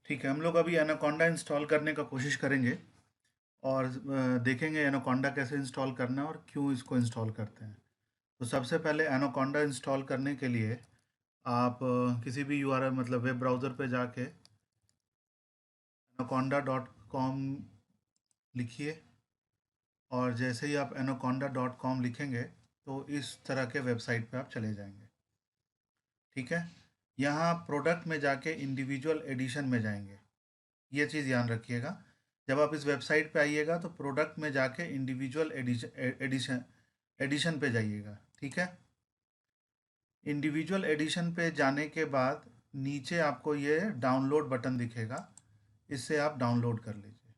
ठीक है, हम लोग अभी एनाकोंडा इंस्टॉल करने का कोशिश करेंगे और देखेंगे एनाकोंडा कैसे इंस्टॉल करना है और क्यों इसको इंस्टॉल करते हैं। तो सबसे पहले एनाकोंडा इंस्टॉल करने के लिए आप किसी भी यूआरएल मतलब वेब ब्राउज़र पे जाके anaconda.com लिखिए और जैसे ही आप anaconda.com लिखेंगे तो इस तरह के वेबसाइट पे आप चले जाएंगे। ठीक है, यहाँ प्रोडक्ट में जाके इंडिविजुअल एडिशन में जाएंगे। ये चीज़ ध्यान रखिएगा, जब आप इस वेबसाइट पे आइएगा तो प्रोडक्ट में जाके इंडिविजुअल एडिशन एडिशन एडिशन पे जाइएगा। ठीक है, इंडिविजुअल एडिशन पे जाने के बाद नीचे आपको ये डाउनलोड बटन दिखेगा, इससे आप डाउनलोड कर लीजिए।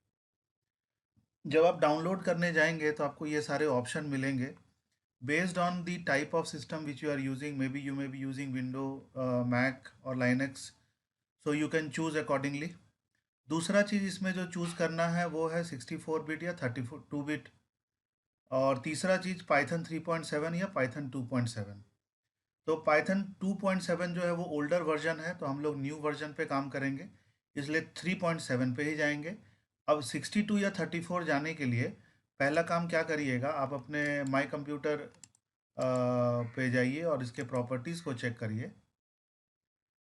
जब आप डाउनलोड करने जाएंगे तो आपको ये सारे ऑप्शन मिलेंगे based on the type of system which you are using. Maybe you may be using window, Mac or Linux, so you can choose accordingly. दूसरा चीज़ इसमें जो चूज़ करना है वो है 64 बिट या 32 बिट। और तीसरा चीज़ पाइथन 3.7 या पाइथन 2.7। तो पाइथन 2.7 जो है वो ओल्डर वर्जन है, तो हम लोग न्यू वर्जन पे काम करेंगे, इसलिए 3.7 पे ही जाएंगे। अब 62 या 34 जाने के लिए पहला काम क्या करिएगा, आप अपने माई कंप्यूटर पे जाइए और इसके प्रॉपर्टीज़ को चेक करिए।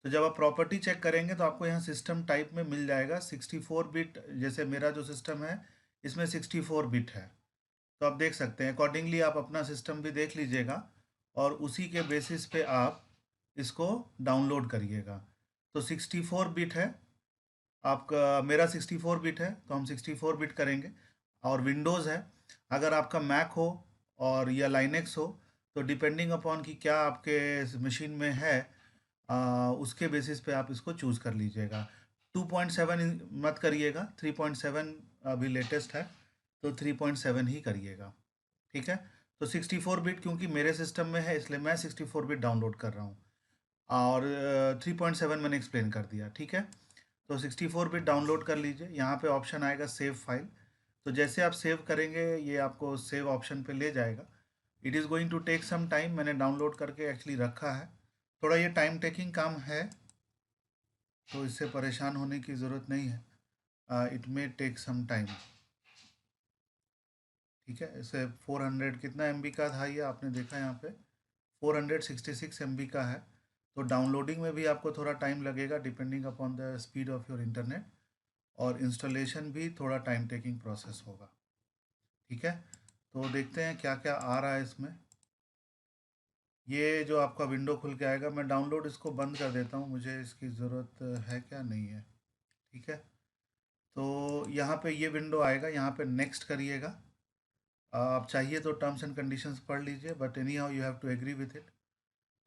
तो जब आप प्रॉपर्टी चेक करेंगे तो आपको यहाँ सिस्टम टाइप में मिल जाएगा 64 बिट। जैसे मेरा जो सिस्टम है इसमें 64 बिट है, तो आप देख सकते हैं। अकॉर्डिंगली आप अपना सिस्टम भी देख लीजिएगा और उसी के बेसिस पे आप इसको डाउनलोड करिएगा। तो 64 बिट है आपका, मेरा 64 बिट है तो हम 64 बिट करेंगे। और विंडोज़ है, अगर आपका मैक हो और या लाइनेक्स हो तो डिपेंडिंग अपॉन कि क्या आपके मशीन में है, उसके बेसिस पे आप इसको चूज़ कर लीजिएगा। 2.7 मत करिएगा, 3.7 अभी लेटेस्ट है, तो 3.7 ही करिएगा। ठीक है, तो 64 बिट क्योंकि मेरे सिस्टम में है इसलिए मैं 64 बिट डाउनलोड कर रहा हूँ और 3.7 मैंने एक्सप्लेन कर दिया। ठीक है, तो 64 बिट डाउनलोड कर लीजिए। यहाँ पे ऑप्शन आएगा सेव फाइल, तो जैसे आप सेव करेंगे ये आपको सेव ऑप्शन पे ले जाएगा। It is going to take some time, मैंने डाउनलोड करके एक्चुअली रखा है, थोड़ा ये टाइम टेकिंग काम है, तो इससे परेशान होने की ज़रूरत नहीं है। It may take some time. ठीक है, इसे 400 कितना MB का था ये आपने देखा यहाँ पे 466 MB का है। तो डाउनलोडिंग में भी आपको थोड़ा टाइम लगेगा depending upon the speed of your internet, और इंस्टॉलेशन भी थोड़ा टाइम टेकिंग प्रोसेस होगा। ठीक है, तो देखते हैं क्या क्या आ रहा है इसमें। ये जो आपका विंडो खुल के आएगा, मैं डाउनलोड इसको बंद कर देता हूँ, मुझे इसकी ज़रूरत है क्या नहीं है। ठीक है, तो यहाँ पे ये विंडो आएगा, यहाँ पे नेक्स्ट करिएगा। आप चाहिए तो टर्म्स एंड कंडीशंस पढ़ लीजिए, but anyhow you have to agree with it.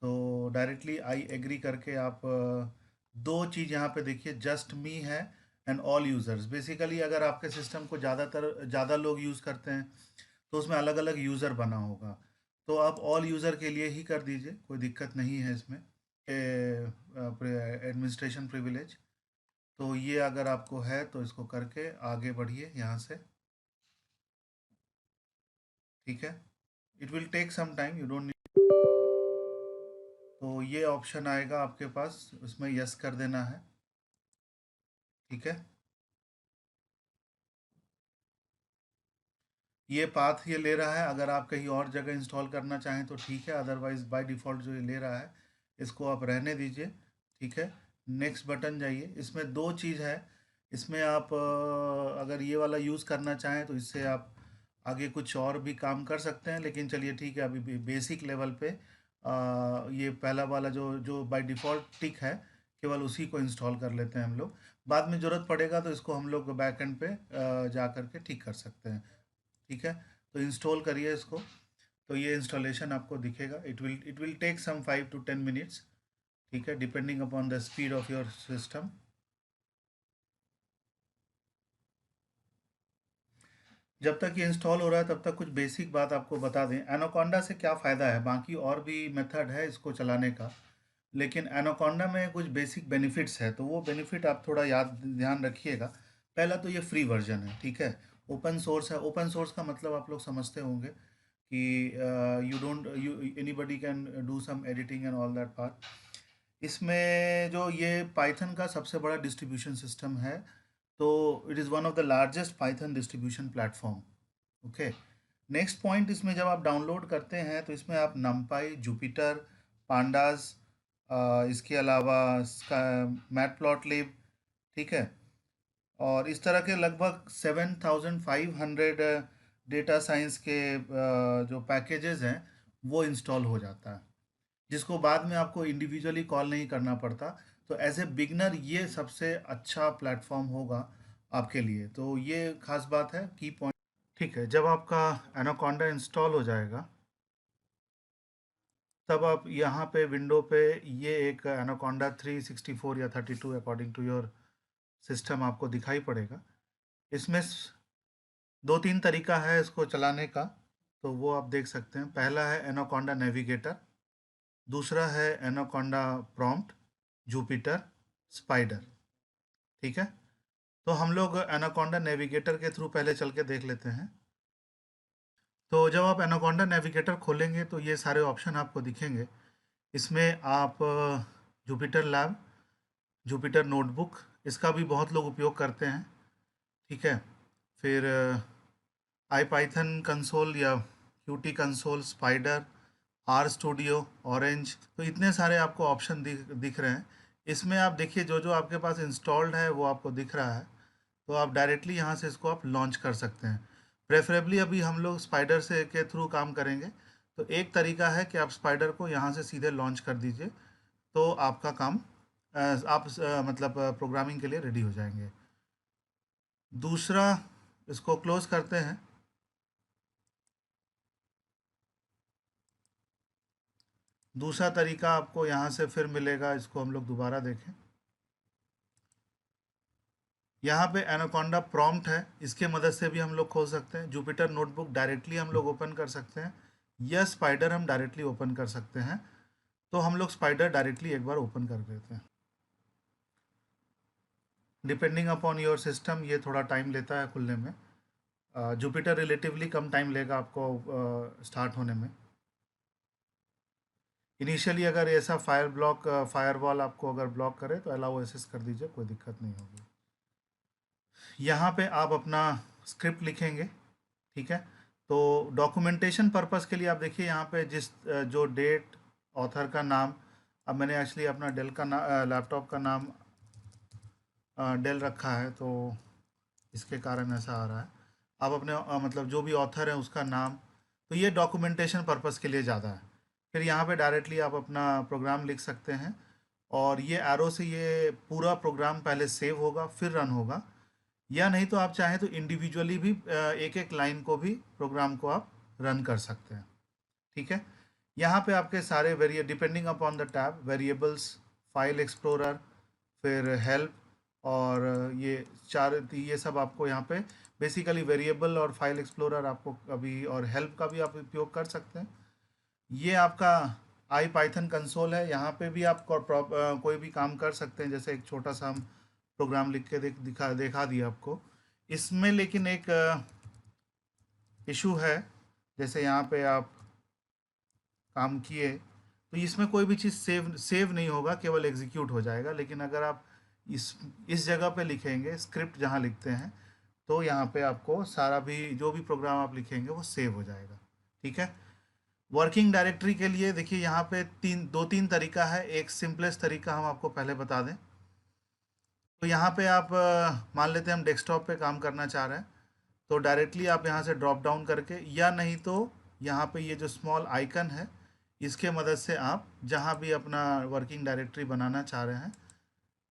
तो डायरेक्टली आई एग्री करके आप दो चीज़ यहाँ पे देखिए, जस्ट मी है एंड ऑल यूज़र्स। बेसिकली अगर आपके सिस्टम को ज़्यादा लोग यूज़ करते हैं तो उसमें अलग अलग यूज़र बना होगा, तो आप ऑल यूज़र के लिए ही कर दीजिए, कोई दिक्कत नहीं है इसमें। एडमिनिस्ट्रेशन प्रिविलेज, तो ये अगर आपको है तो इसको करके आगे बढ़िए यहाँ से। ठीक है, it will take some time, you don't need. तो ये ऑप्शन आएगा आपके पास, उसमें यस कर देना है। ठीक है, ये पाथ ये ले रहा है, अगर आप कहीं और जगह इंस्टॉल करना चाहें तो ठीक है, अदरवाइज़ बाय डिफ़ॉल्ट जो ये ले रहा है इसको आप रहने दीजिए। ठीक है, नेक्स्ट बटन जाइए। इसमें दो चीज़ है, इसमें आप अगर ये वाला यूज़ करना चाहें तो इससे आप आगे कुछ और भी काम कर सकते हैं, लेकिन चलिए ठीक है, अभी बेसिक लेवल पे ये पहला वाला जो जो बाय डिफ़ॉल्ट टिक है, केवल उसी को इंस्टॉल कर लेते हैं हम लोग। बाद में ज़रूरत पड़ेगा तो इसको हम लोग बैक एंड पे जा कर के ठीक कर सकते हैं। ठीक है, तो इंस्टॉल करिए इसको। तो ये इंस्टॉलेशन आपको दिखेगा, it will take some 5 to 10 minutes. ठीक है, depending upon the speed of your system. जब तक ये इंस्टॉल हो रहा है तब तक कुछ बेसिक बात आपको बता दें, एनाकोंडा से क्या फ़ायदा है। बाकी और भी मेथड है इसको चलाने का, लेकिन एनाकोंडा में कुछ बेसिक बेनिफिट्स है, तो वो बेनिफिट आप थोड़ा याद ध्यान रखिएगा। पहला तो ये फ्री वर्जन है। ठीक है, ओपन सोर्स है। ओपन सोर्स का मतलब आप लोग समझते होंगे कि you don't you anybody can do some editing and all that part. इसमें जो ये पाइथन का सबसे बड़ा डिस्ट्रीब्यूशन सिस्टम है, तो it is one of the largest Python distribution platform. Okay, next point, इसमें जब आप डाउनलोड करते हैं तो इसमें आप नमपाई, जुपिटर, पांडास, इसके अलावा मैटप्लॉटलिब, ठीक है, और इस तरह के लगभग 7,500 डेटा साइंस के जो पैकेजेस हैं वो इंस्टॉल हो जाता है, जिसको बाद में आपको इंडिविजुअली कॉल नहीं करना पड़ता। तो एज ए बिगनर ये सबसे अच्छा प्लेटफॉर्म होगा आपके लिए, तो ये खास बात है, की पॉइंट। ठीक है, जब आपका एनाकोंडा इंस्टॉल हो जाएगा तब आप यहाँ पे विंडो पे ये एक एनाकोंडा 364 या 32 अकॉर्डिंग टू योर सिस्टम आपको दिखाई पड़ेगा। इसमें दो तीन तरीका है इसको चलाने का, तो वो आप देख सकते हैं। पहला है एनाकोंडा नेविगेटर, दूसरा है एनाकोंडा प्रॉम्प्ट, जुपिटर, स्पाइडर, ठीक है। तो हम लोग एनाकोंडा नेविगेटर के थ्रू पहले चल के देख लेते हैं। तो जब आप एनाकोंडा नेविगेटर खोलेंगे तो ये सारे ऑप्शन आपको दिखेंगे। इसमें आप जुपिटर लैब, जुपिटर नोटबुक, इसका भी बहुत लोग उपयोग करते हैं, ठीक है। फिर आई पाइथन कंसोल या Qt console, Spyder, RStudio, Orange, तो इतने सारे आपको ऑप्शन दिख रहे हैं। इसमें आप देखिए जो जो आपके पास इंस्टॉल्ड है वो आपको दिख रहा है, तो आप डायरेक्टली यहाँ से इसको आप लॉन्च कर सकते हैं। प्रेफरेबली अभी हम लोग स्पाइडर से के थ्रू काम करेंगे, तो एक तरीका है कि आप स्पाइडर को यहाँ से सीधे लॉन्च कर दीजिए, तो आपका काम आप मतलब प्रोग्रामिंग के लिए रेडी हो जाएंगे। दूसरा, इसको क्लोज करते हैं। दूसरा तरीका आपको यहाँ से फिर मिलेगा, इसको हम लोग दोबारा देखें। यहाँ पे एनाकोंडा प्रॉम्प्ट है, इसके मदद से भी हम लोग खोल सकते हैं। जुपिटर नोटबुक डायरेक्टली हम लोग ओपन कर सकते हैं, या स्पाइडर हम डायरेक्टली ओपन कर सकते हैं। तो हम लोग स्पाइडर डायरेक्टली एक बार ओपन कर देते हैं। डिपेंडिंग अपॉन योर सिस्टम ये थोड़ा टाइम लेता है खुलने में। जुपिटर रिलेटिवली कम टाइम लेगा आपको स्टार्ट होने में। इनिशियली अगर ऐसा फायरवॉल आपको अगर ब्लॉक करे तो अलाउ एसेस कर दीजिए, कोई दिक्कत नहीं होगी। यहाँ पे आप अपना स्क्रिप्ट लिखेंगे, ठीक है। तो डॉक्यूमेंटेशन पर्पस के लिए आप देखिए यहाँ पे जो डेट, ऑथर का नाम, अब मैंने एक्चुअली अपना डेल का लैपटॉप का नाम डेल रखा है, तो इसके कारण ऐसा आ रहा है। आप अपने मतलब जो भी ऑथर है उसका नाम, तो ये डॉक्यूमेंटेशन पर्पस के लिए ज़्यादा है। फिर यहाँ पे डायरेक्टली आप अपना प्रोग्राम लिख सकते हैं, और ये एरो से ये पूरा प्रोग्राम पहले सेव होगा फिर रन होगा, या नहीं तो आप चाहें तो इंडिविजुअली भी एक एक लाइन को भी प्रोग्राम को आप रन कर सकते हैं, ठीक है। यहाँ पे आपके सारे depending upon the tab, variables, file explorer, फिर हेल्प, और ये सब आपको यहाँ पे बेसिकली वेरिएबल और फाइल एक्सप्लोरर आपको अभी, और हेल्प का भी आप उपयोग कर सकते हैं। ये आपका आई पाइथन कंसोल है, यहाँ पे भी आप कोई भी काम कर सकते हैं। जैसे एक छोटा सा हम प्रोग्राम लिख के दिखा दिया आपको इसमें, लेकिन एक इशू है। जैसे यहाँ पे आप काम किए तो इसमें कोई भी चीज़ सेव नहीं होगा, केवल एग्जीक्यूट हो जाएगा। लेकिन अगर आप इस जगह पे लिखेंगे, स्क्रिप्ट जहाँ लिखते हैं, तो यहाँ पे आपको सारा भी जो भी प्रोग्राम आप लिखेंगे वो सेव हो जाएगा, ठीक है। वर्किंग डायरेक्टरी के लिए देखिए यहाँ पे दो तीन तरीका है। एक सिंपलेस्ट तरीका हम आपको पहले बता दें, तो यहाँ पे आप मान लेते हैं हम डेस्कटॉप पे काम करना चाह रहे हैं, तो डायरेक्टली आप यहाँ से ड्रॉप डाउन करके, या नहीं तो यहाँ पे ये जो स्मॉल आइकन है इसके मदद से आप जहाँ भी अपना वर्किंग डायरेक्टरी बनाना चाह रहे हैं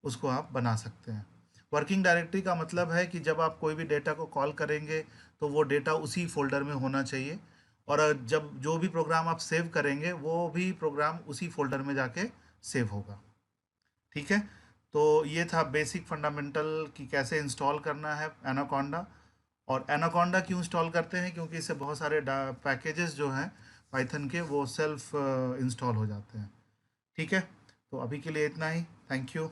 उसको आप बना सकते हैं। वर्किंग डायरेक्टरी का मतलब है कि जब आप कोई भी डेटा को कॉल करेंगे तो वो डेटा उसी फोल्डर में होना चाहिए, और जब जो भी प्रोग्राम आप सेव करेंगे वो भी प्रोग्राम उसी फोल्डर में जाके सेव होगा, ठीक है। तो ये था बेसिक फंडामेंटल कि कैसे इंस्टॉल करना है एनाकोंडा। और एनाकोंडा क्यों इंस्टॉल करते हैं, क्योंकि इससे बहुत सारे पैकेजेस जो हैं पाइथन के वो सेल्फ इंस्टॉल हो जाते हैं, ठीक है। तो अभी के लिए इतना ही, थैंक यू।